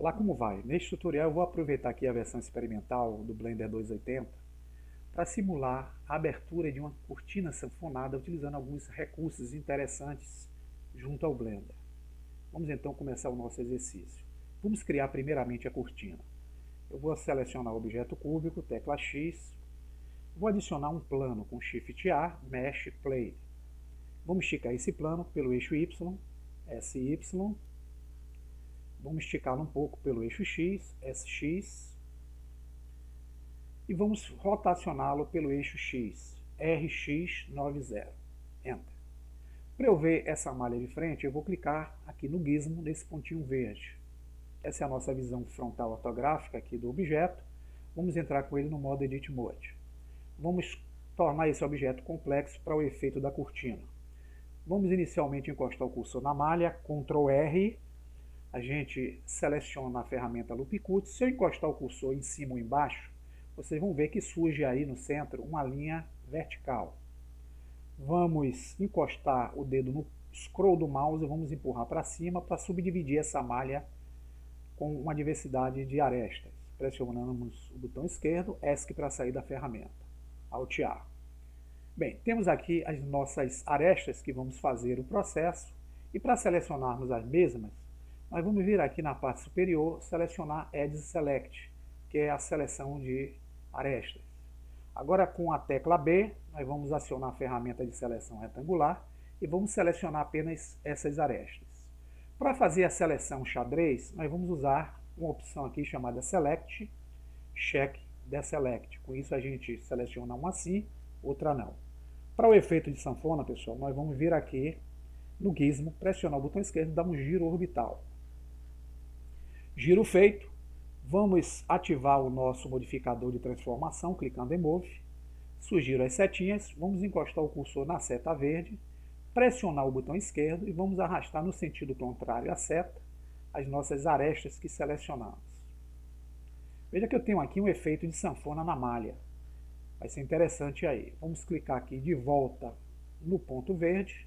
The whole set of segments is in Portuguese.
Olá, como vai? Neste tutorial eu vou aproveitar aqui a versão experimental do Blender 280 para simular a abertura de uma cortina sanfonada utilizando alguns recursos interessantes junto ao Blender. Vamos então começar o nosso exercício. Vamos criar primeiramente a cortina. Eu vou selecionar o objeto cúbico, tecla X, vou adicionar um plano com Shift A, Mesh Plane. Vamos esticar esse plano pelo eixo Y, SY. Vamos esticá-lo um pouco pelo eixo X, SX. E vamos rotacioná-lo pelo eixo X, RX90. Enter. Para eu ver essa malha de frente, eu vou clicar aqui no gizmo, nesse pontinho verde. Essa é a nossa visão frontal ortográfica aqui do objeto. Vamos entrar com ele no modo Edit Mode. Vamos tornar esse objeto complexo para o efeito da cortina. Vamos inicialmente encostar o cursor na malha, Ctrl R. A gente seleciona a ferramenta Loop Cut. Se eu encostar o cursor em cima ou embaixo, vocês vão ver que surge aí no centro uma linha vertical. Vamos encostar o dedo no scroll do mouse e vamos empurrar para cima para subdividir essa malha com uma diversidade de arestas. Pressionamos o botão esquerdo, ESC para sair da ferramenta, Alt A. Bem, temos aqui as nossas arestas que vamos fazer o processo e para selecionarmos as mesmas, nós vamos vir aqui na parte superior, selecionar Edge Select, que é a seleção de arestas. Agora com a tecla B, nós vamos acionar a ferramenta de seleção retangular e vamos selecionar apenas essas arestas. Para fazer a seleção xadrez, nós vamos usar uma opção aqui chamada Select, Check Deselect. Com isso a gente seleciona uma sim, outra não. Para o efeito de sanfona, pessoal, nós vamos vir aqui no gizmo, pressionar o botão esquerdo e dar um giro orbital. Giro feito, vamos ativar o nosso modificador de transformação, clicando em Move. Surgiram as setinhas, vamos encostar o cursor na seta verde, pressionar o botão esquerdo e vamos arrastar no sentido contrário à seta as nossas arestas que selecionamos. Veja que eu tenho aqui um efeito de sanfona na malha. Vai ser interessante aí. Vamos clicar aqui de volta no ponto verde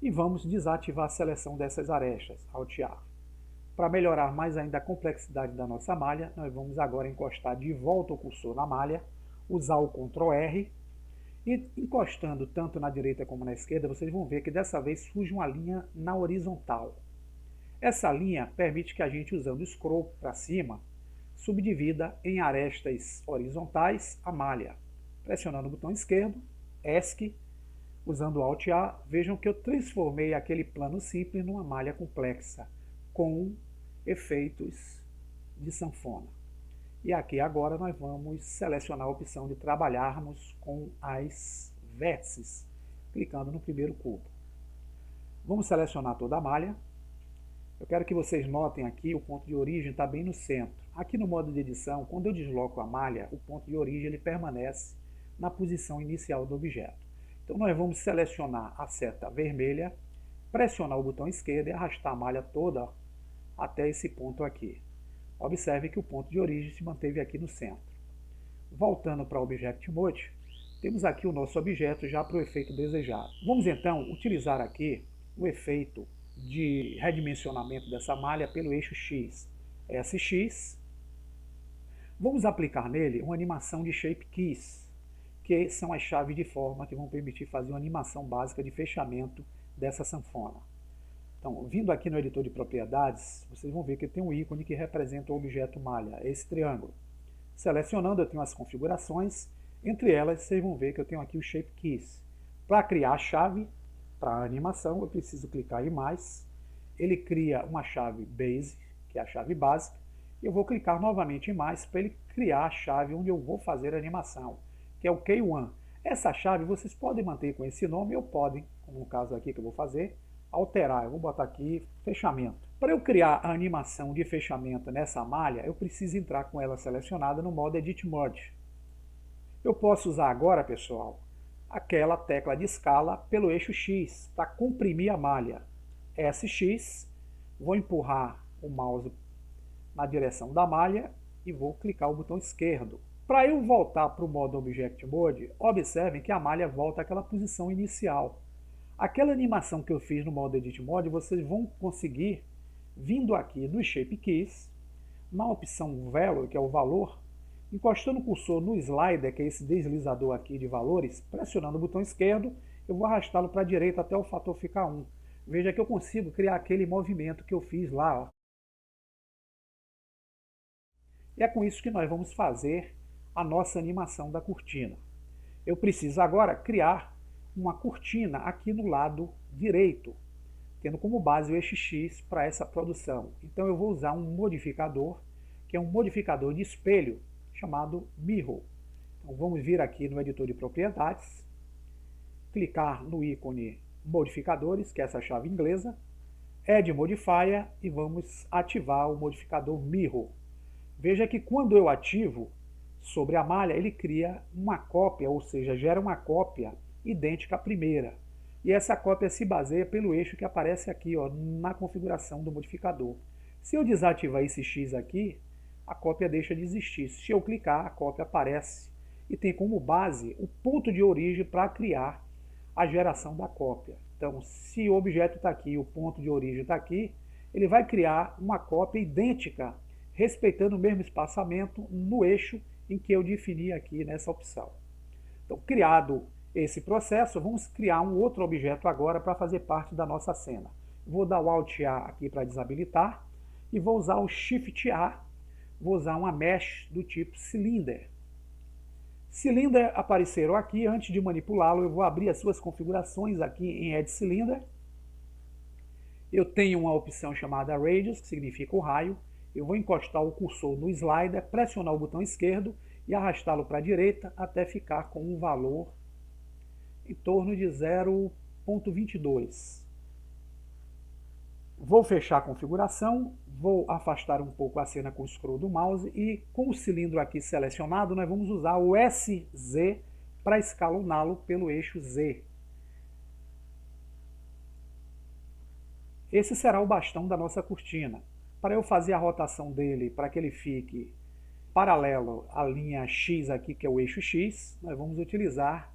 e vamos desativar a seleção dessas arestas, Alt A. Para melhorar mais ainda a complexidade da nossa malha, nós vamos agora encostar de volta o cursor na malha, usar o Ctrl R e encostando tanto na direita como na esquerda, vocês vão ver que dessa vez surge uma linha na horizontal. Essa linha permite que a gente, usando o scroll para cima, subdivida em arestas horizontais a malha. Pressionando o botão esquerdo, ESC, usando o Alt A, vejam que eu transformei aquele plano simples numa malha complexa, com efeitos de sanfona. E aqui agora nós vamos selecionar a opção de trabalharmos com as vértices, clicando no primeiro cubo. Vamos selecionar toda a malha. Eu quero que vocês notem aqui o ponto de origem está bem no centro. Aqui no modo de edição, quando eu desloco a malha, o ponto de origem ele permanece na posição inicial do objeto. Então nós vamos selecionar a seta vermelha, pressionar o botão esquerdo e arrastar a malha toda até esse ponto aqui. Observe que o ponto de origem se manteve aqui no centro. Voltando para o Object Mode, temos aqui o nosso objeto já para o efeito desejado. Vamos então utilizar aqui o efeito de redimensionamento dessa malha pelo eixo X, SX. Vamos aplicar nele uma animação de Shape Keys, que são as chaves de forma que vão permitir fazer uma animação básica de fechamento dessa sanfona. Então, vindo aqui no editor de propriedades, vocês vão ver que tem um ícone que representa o objeto malha, esse triângulo. Selecionando, eu tenho as configurações, entre elas vocês vão ver que eu tenho aqui o Shape Keys. Para criar a chave, para a animação, eu preciso clicar em mais, ele cria uma chave Base, que é a chave básica, e eu vou clicar novamente em mais para ele criar a chave onde eu vou fazer a animação, que é o K1. Essa chave vocês podem manter com esse nome ou podem, como no caso aqui que eu vou fazer, alterar. Eu vou botar aqui fechamento. Para eu criar a animação de fechamento nessa malha, eu preciso entrar com ela selecionada no modo Edit Mode. Eu posso usar agora, pessoal, aquela tecla de escala pelo eixo X para comprimir a malha. SX, vou empurrar o mouse na direção da malha e vou clicar o botão esquerdo. Para eu voltar para o modo Object Mode, observem que a malha volta àquela posição inicial. Aquela animação que eu fiz no modo Edit Mode, vocês vão conseguir vindo aqui no Shape Keys, na opção Value, que é o valor, encostando o cursor no slider, que é esse deslizador aqui de valores, pressionando o botão esquerdo, eu vou arrastá-lo para a direita até o fator ficar 1. Veja que eu consigo criar aquele movimento que eu fiz lá, ó. E é com isso que nós vamos fazer a nossa animação da cortina. Eu preciso agora criar uma cortina aqui no lado direito, tendo como base o eixo X para essa produção. Então eu vou usar um modificador, que é um modificador de espelho, chamado Mirror. Então vamos vir aqui no editor de propriedades, clicar no ícone modificadores, que é essa chave inglesa, Add Modifier, e vamos ativar o modificador Mirror. Veja que quando eu ativo sobre a malha, ele cria uma cópia, ou seja, gera uma cópia idêntica à primeira. E essa cópia se baseia pelo eixo que aparece aqui, ó, na configuração do modificador. Se eu desativar esse X aqui, a cópia deixa de existir. Se eu clicar, a cópia aparece e tem como base o ponto de origem para criar a geração da cópia. Então, se o objeto está aqui e o ponto de origem está aqui, ele vai criar uma cópia idêntica, respeitando o mesmo espaçamento no eixo em que eu defini aqui nessa opção. Então, criado esse processo, vamos criar um outro objeto agora para fazer parte da nossa cena. Vou dar o Alt A aqui para desabilitar e vou usar o Shift A, vou usar uma mesh do tipo Cylinder. Cylinder apareceram aqui. Antes de manipulá-lo, eu vou abrir as suas configurações aqui em Add Cylinder. Eu tenho uma opção chamada Radius, que significa o raio. Eu vou encostar o cursor no slider, pressionar o botão esquerdo e arrastá-lo para a direita até ficar com um valor em torno de 0,22. Vou fechar a configuração, vou afastar um pouco a cena com o scroll do mouse e com o cilindro aqui selecionado, nós vamos usar o SZ para escaloná-lo pelo eixo Z. Esse será o bastão da nossa cortina. Para eu fazer a rotação dele, para que ele fique paralelo à linha X aqui, que é o eixo X, nós vamos utilizar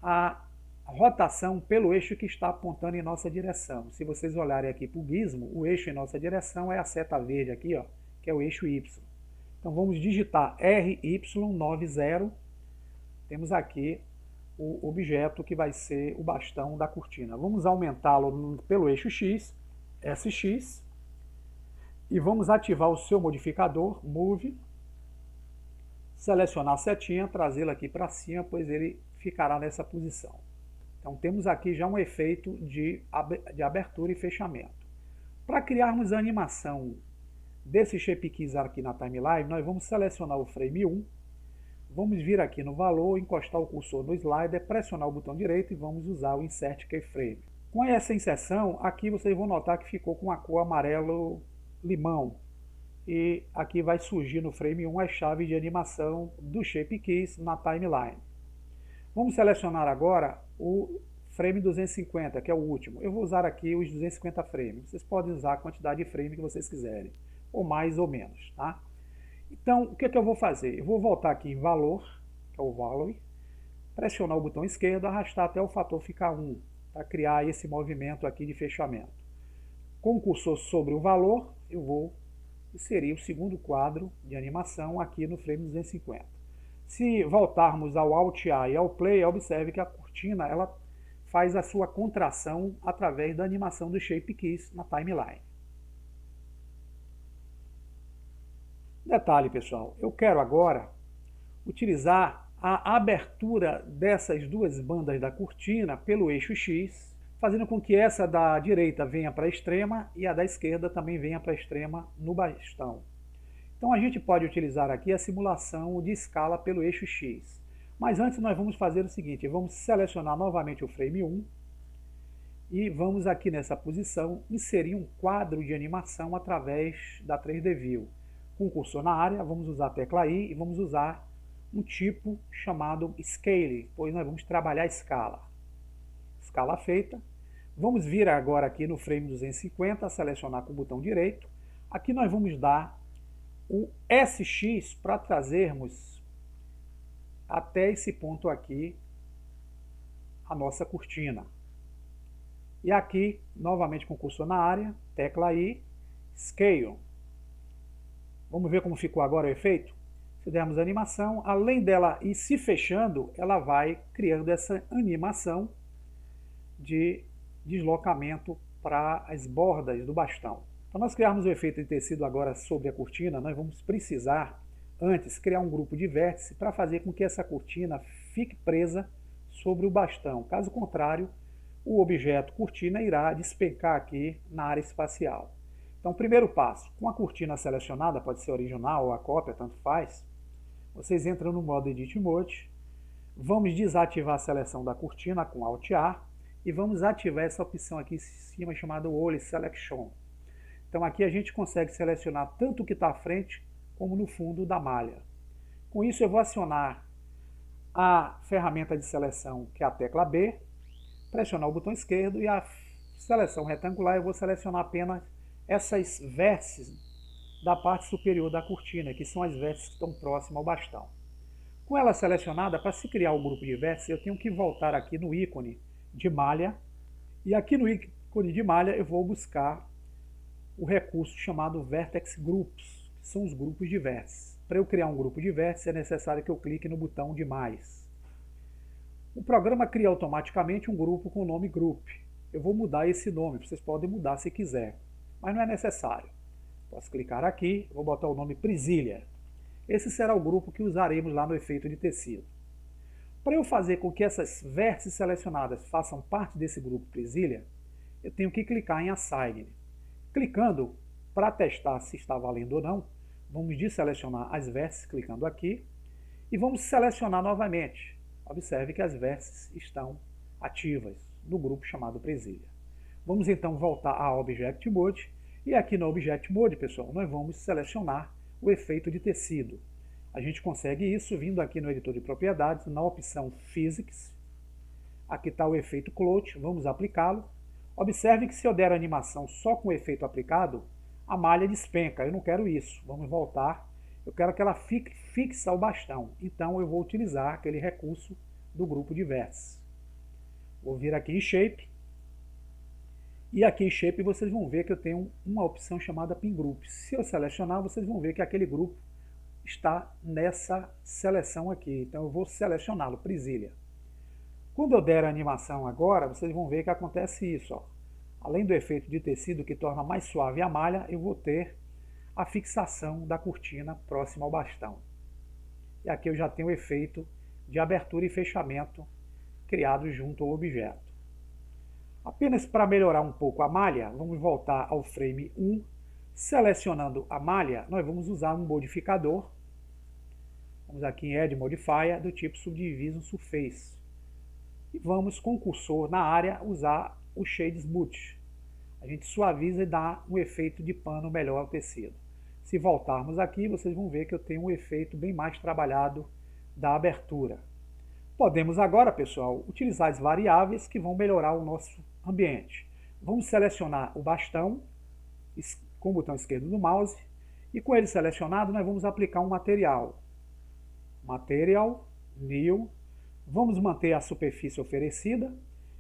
a rotação pelo eixo que está apontando em nossa direção. Se vocês olharem aqui para o gizmo, o eixo em nossa direção é a seta verde aqui, ó, que é o eixo Y. Então vamos digitar RY90. Temos aqui o objeto que vai ser o bastão da cortina. Vamos aumentá-lo pelo eixo X, SX, e vamos ativar o seu modificador, Move, selecionar a setinha, trazê-lo aqui para cima, pois ele ficará nessa posição. Então temos aqui já um efeito de abertura e fechamento. Para criarmos a animação desse Shape Keys aqui na timeline, nós vamos selecionar o frame 1, vamos vir aqui no valor, encostar o cursor no slider, pressionar o botão direito e vamos usar o Insert Keyframe. Com essa inserção, aqui vocês vão notar que ficou com a cor amarelo limão. E aqui vai surgir no frame 1 a chave de animação do Shape Keys na timeline. Vamos selecionar agora o frame 250, que é o último. Eu vou usar aqui os 250 frames. Vocês podem usar a quantidade de frame que vocês quiserem, ou mais ou menos, tá? Então, o que eu vou fazer? Eu vou voltar aqui em valor, que é o value, pressionar o botão esquerdo, arrastar até o fator ficar 1, para criar esse movimento aqui de fechamento. Com o cursor sobre o valor, eu vou inserir o segundo quadro de animação aqui no frame 250. Se voltarmos ao Alt A e ao Play, observe que a cortina ela faz a sua contração através da animação do Shape Keys na timeline. Detalhe, pessoal, eu quero agora utilizar a abertura dessas duas bandas da cortina pelo eixo X, fazendo com que essa da direita venha para a extrema e a da esquerda também venha para a extrema no bastão. Então a gente pode utilizar aqui a simulação de escala pelo eixo X. Mas antes nós vamos fazer o seguinte, vamos selecionar novamente o frame 1 e vamos aqui nessa posição inserir um quadro de animação através da 3D View. Com o cursor na área, vamos usar a tecla I e vamos usar um tipo chamado Scale, pois nós vamos trabalhar a escala. Escala feita. Vamos vir agora aqui no frame 250, selecionar com o botão direito. Aqui nós vamos dar o SX para trazermos até esse ponto aqui a nossa cortina. E aqui, novamente com o cursor na área, tecla I, Scale. Vamos ver como ficou agora o efeito? Se dermos animação, além dela ir se fechando, ela vai criando essa animação de deslocamento para as bordas do bastão. Para nós criarmos o efeito de tecido agora sobre a cortina, nós vamos precisar, antes, criar um grupo de vértice para fazer com que essa cortina fique presa sobre o bastão. Caso contrário, o objeto cortina irá despencar aqui na área espacial. Então, primeiro passo, com a cortina selecionada, pode ser original ou a cópia, tanto faz, vocês entram no modo Edit Mode, vamos desativar a seleção da cortina com Alt A e vamos ativar essa opção aqui em cima chamada Whole Selection. Então aqui a gente consegue selecionar tanto o que está à frente como no fundo da malha. Com isso eu vou acionar a ferramenta de seleção, que é a tecla B, pressionar o botão esquerdo e a seleção retangular eu vou selecionar apenas essas vértices da parte superior da cortina, que são as vértices que estão próximas ao bastão. Com ela selecionada, para se criar o grupo de vértices, eu tenho que voltar aqui no ícone de malha, e aqui no ícone de malha eu vou buscar o recurso chamado Vertex Groups, que são os grupos de vértices. Para eu criar um grupo de vértices é necessário que eu clique no botão de mais. O programa cria automaticamente um grupo com o nome Group. Eu vou mudar esse nome, vocês podem mudar se quiser, mas não é necessário. Posso clicar aqui, vou botar o nome Presilha. Esse será o grupo que usaremos lá no efeito de tecido. Para eu fazer com que essas vértices selecionadas façam parte desse grupo Presilha, eu tenho que clicar em Assign. Clicando, para testar se está valendo ou não, vamos desselecionar as vértices, clicando aqui, e vamos selecionar novamente. Observe que as vértices estão ativas no grupo chamado Presilha. Vamos então voltar a Object Mode, e aqui no Object Mode, pessoal, nós vamos selecionar o efeito de tecido. A gente consegue isso vindo aqui no editor de propriedades, na opção Physics. Aqui está o efeito Cloth, vamos aplicá-lo. Observe que se eu der a animação só com o efeito aplicado, a malha despenca. Eu não quero isso. Vamos voltar. Eu quero que ela fique fixa ao bastão. Então eu vou utilizar aquele recurso do grupo de vértices. Vou vir aqui em Shape. E aqui em Shape vocês vão ver que eu tenho uma opção chamada Pin Group. Se eu selecionar, vocês vão ver que aquele grupo está nessa seleção aqui. Então eu vou selecioná-lo, Presilha. Quando eu der a animação agora, vocês vão ver que acontece isso. Ó. Além do efeito de tecido que torna mais suave a malha, eu vou ter a fixação da cortina próxima ao bastão. E aqui eu já tenho o efeito de abertura e fechamento criado junto ao objeto. Apenas para melhorar um pouco a malha, vamos voltar ao frame 1. Selecionando a malha, nós vamos usar um modificador. Vamos aqui em Add Modifier do tipo Subdivision Surface. E vamos com o cursor na área usar o Shade Smooth. A gente suaviza e dá um efeito de pano melhor ao tecido. Se voltarmos aqui, vocês vão ver que eu tenho um efeito bem mais trabalhado da abertura. Podemos agora, pessoal, utilizar as variáveis que vão melhorar o nosso ambiente. Vamos selecionar o bastão com o botão esquerdo do mouse e com ele selecionado nós vamos aplicar um material. Material, New, vamos manter a superfície oferecida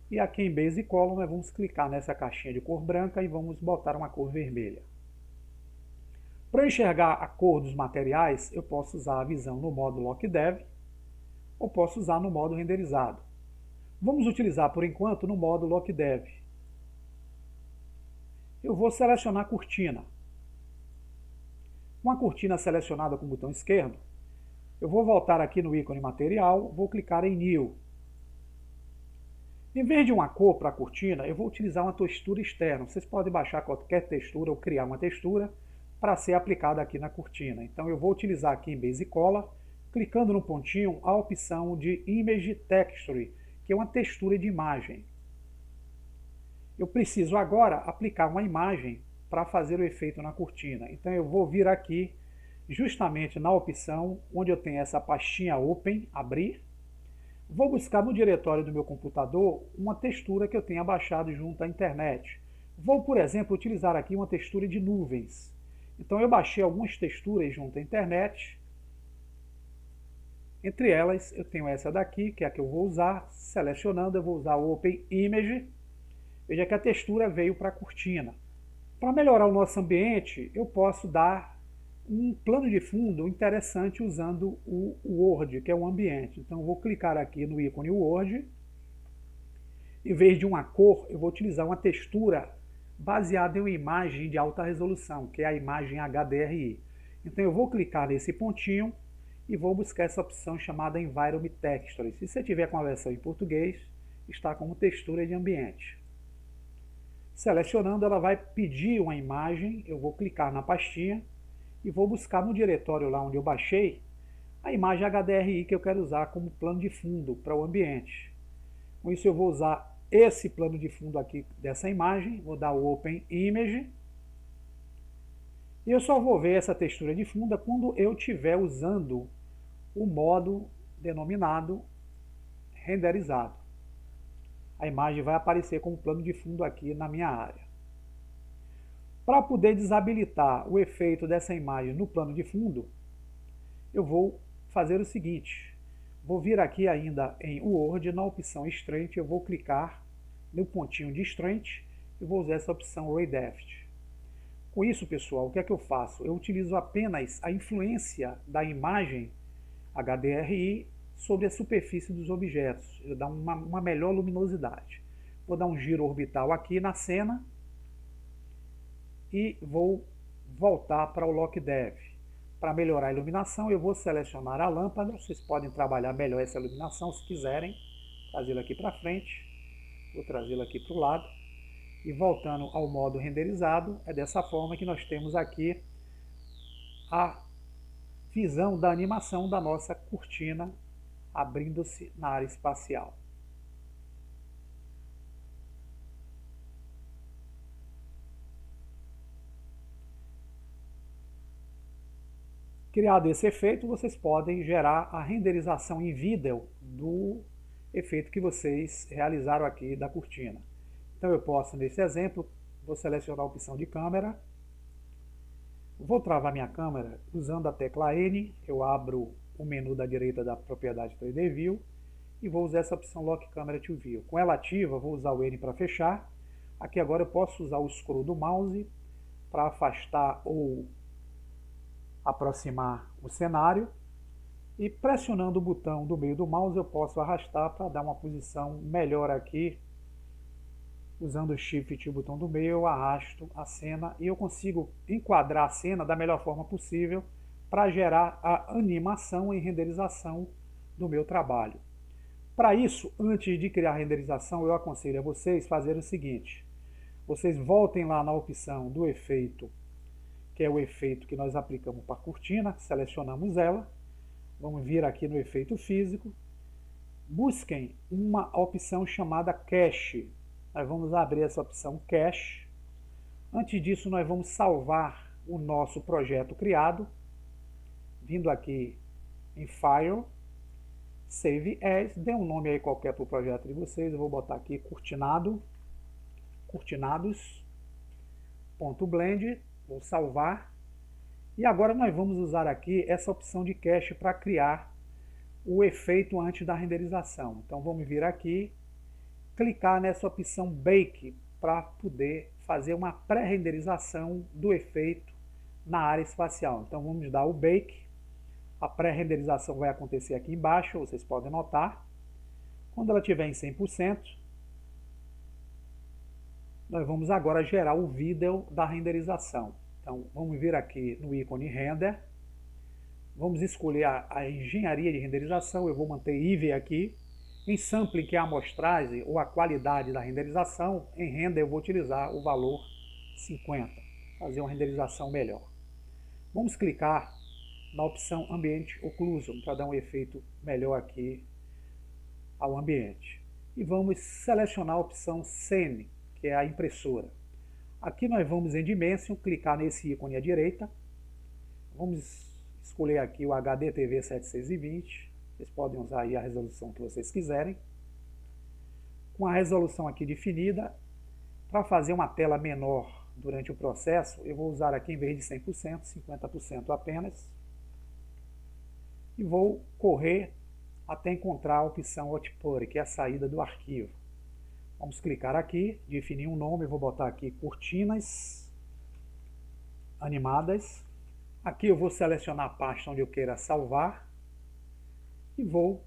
e aqui em Base Color nós vamos clicar nessa caixinha de cor branca e vamos botar uma cor vermelha. Para enxergar a cor dos materiais, eu posso usar a visão no modo Lock Dev ou posso usar no modo renderizado. Vamos utilizar por enquanto no modo Lock Dev. Eu vou selecionar a cortina. Com a cortina selecionada com o botão esquerdo, eu vou voltar aqui no ícone material, vou clicar em New. Em vez de uma cor para a cortina, eu vou utilizar uma textura externa. Vocês podem baixar qualquer textura ou criar uma textura para ser aplicada aqui na cortina. Então eu vou utilizar aqui em Base Color, clicando no pontinho, a opção de Image Texture, que é uma textura de imagem. Eu preciso agora aplicar uma imagem para fazer o efeito na cortina. Então eu vou vir aqui justamente na opção onde eu tenho essa pastinha Open, abrir. Vou buscar no diretório do meu computador uma textura que eu tenha baixado junto à internet. Vou, por exemplo, utilizar aqui uma textura de nuvens. Então eu baixei algumas texturas junto à internet. Entre elas eu tenho essa daqui, que é a que eu vou usar. Selecionando, eu vou usar o Open Image. Veja que a textura veio para a cortina. Para melhorar o nosso ambiente, eu posso dar um plano de fundo interessante usando o Word, que é o ambiente. Então eu vou clicar aqui no ícone Word. Em vez de uma cor, eu vou utilizar uma textura baseada em uma imagem de alta resolução, que é a imagem HDRI. Então eu vou clicar nesse pontinho e vou buscar essa opção chamada Environment Texture. Se você tiver com a versão em português, está como textura de ambiente. Selecionando, ela vai pedir uma imagem, eu vou clicar na pastinha e vou buscar no diretório lá onde eu baixei a imagem HDRI que eu quero usar como plano de fundo para o ambiente. Com isso eu vou usar esse plano de fundo aqui dessa imagem, vou dar o Open Image. E eu só vou ver essa textura de fundo quando eu estiver usando o modo denominado renderizado. A imagem vai aparecer como plano de fundo aqui na minha área. Para poder desabilitar o efeito dessa imagem no plano de fundo, eu vou fazer o seguinte. Vou vir aqui ainda em Word, na opção Strength, eu vou clicar no pontinho de Strength e vou usar essa opção Ray Depth. Com isso, pessoal, o que é que eu faço? Eu utilizo apenas a influência da imagem HDRI sobre a superfície dos objetos. Eu dou uma melhor luminosidade. Vou dar um giro orbital aqui na cena e vou voltar para o Lock Dev. Para melhorar a iluminação, eu vou selecionar a lâmpada. Vocês podem trabalhar melhor essa iluminação se quiserem. Trazê-la aqui para frente. Vou trazê-la aqui para o lado. E voltando ao modo renderizado, é dessa forma que nós temos aqui a visão da animação da nossa cortina abrindo-se na área espacial. Criado esse efeito, vocês podem gerar a renderização em vídeo do efeito que vocês realizaram aqui da cortina. Então eu posso, nesse exemplo, vou selecionar a opção de câmera, vou travar minha câmera usando a tecla N, eu abro o menu da direita da propriedade 3D View e vou usar essa opção Lock Camera to View. Com ela ativa, vou usar o N para fechar. Aqui agora eu posso usar o scroll do mouse para afastar ou aproximar o cenário. E pressionando o botão do meio do mouse eu posso arrastar para dar uma posição melhor aqui. Usando o Shift e o botão do meio eu arrasto a cena e eu consigo enquadrar a cena da melhor forma possível para gerar a animação e renderização do meu trabalho. Para isso, antes de criar a renderização, eu aconselho a vocês fazerem o seguinte. Vocês voltem lá na opção do efeito, que é o efeito que nós aplicamos para a cortina, selecionamos ela. Vamos vir aqui no efeito físico. Busquem uma opção chamada Cache. Nós vamos abrir essa opção Cache. Antes disso, nós vamos salvar o nosso projeto criado. Vindo aqui em File, Save As, dê um nome aí qualquer para o projeto de vocês. Eu vou botar aqui cortinados.blend, vou salvar. E agora nós vamos usar aqui essa opção de cache para criar o efeito antes da renderização. Então vamos vir aqui, clicar nessa opção Bake para poder fazer uma pré-renderização do efeito na área espacial. Então vamos dar o Bake. A pré-renderização vai acontecer aqui embaixo, vocês podem notar. Quando ela estiver em 100%, nós vamos agora gerar o vídeo da renderização. Então, vamos vir aqui no ícone Render. Vamos escolher a engenharia de renderização. Eu vou manter IV aqui. Em Sampling, que é a amostragem ou a qualidade da renderização, em Render eu vou utilizar o valor 50. Fazer uma renderização melhor. Vamos clicar na opção Ambient Occlusion para dar um efeito melhor aqui ao ambiente. E vamos selecionar a opção Scene, que é a impressora. Aqui nós vamos em Dimension, clicar nesse ícone à direita. Vamos escolher aqui o HDTV 720. Vocês podem usar aí a resolução que vocês quiserem. Com a resolução aqui definida, para fazer uma tela menor durante o processo, eu vou usar aqui em vez de 100%, 50% apenas. E vou correr até encontrar a opção Output, que é a saída do arquivo. Vamos clicar aqui, definir um nome, eu vou botar aqui Cortinas animadas. Aqui eu vou selecionar a pasta onde eu queira salvar e vou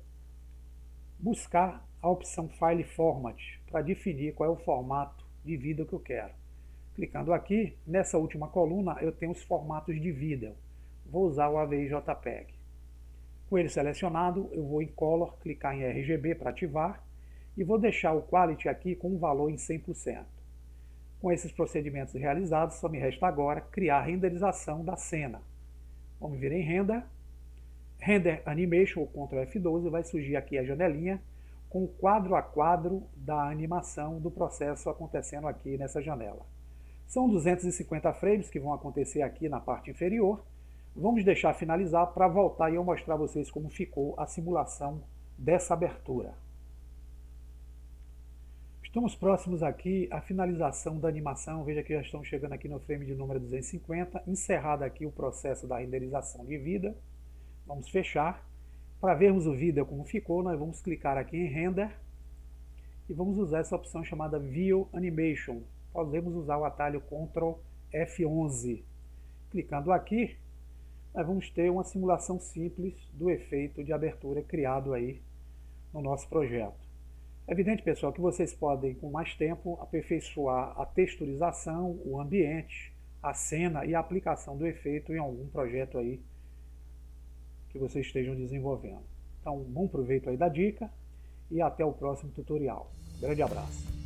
buscar a opção File Format para definir qual é o formato de vídeo que eu quero. Clicando aqui, nessa última coluna eu tenho os formatos de vídeo. Vou usar o AVI JPEG. Com ele selecionado, eu vou em Color, clicar em RGB para ativar e vou deixar o Quality aqui com um valor em 100%. Com esses procedimentos realizados, só me resta agora criar a renderização da cena. Vamos vir em Render, Render Animation, ou Ctrl F12, vai surgir aqui a janelinha com o quadro a quadro da animação do processo acontecendo aqui nessa janela. São 250 frames que vão acontecer aqui na parte inferior. Vamos deixar finalizar para voltar e eu mostrar a vocês como ficou a simulação dessa abertura. Estamos próximos aqui à finalização da animação. Veja que já estamos chegando aqui no frame de número 250. Encerrado aqui o processo da renderização de vida. Vamos fechar. Para vermos o vídeo como ficou, nós vamos clicar aqui em Render e vamos usar essa opção chamada View Animation. Podemos usar o atalho Ctrl F11. Clicando aqui, nós vamos ter uma simulação simples do efeito de abertura criado aí no nosso projeto. É evidente, pessoal, que vocês podem, com mais tempo, aperfeiçoar a texturização, o ambiente, a cena e a aplicação do efeito em algum projeto aí que vocês estejam desenvolvendo. Então, bom proveito aí da dica e até o próximo tutorial. Grande abraço!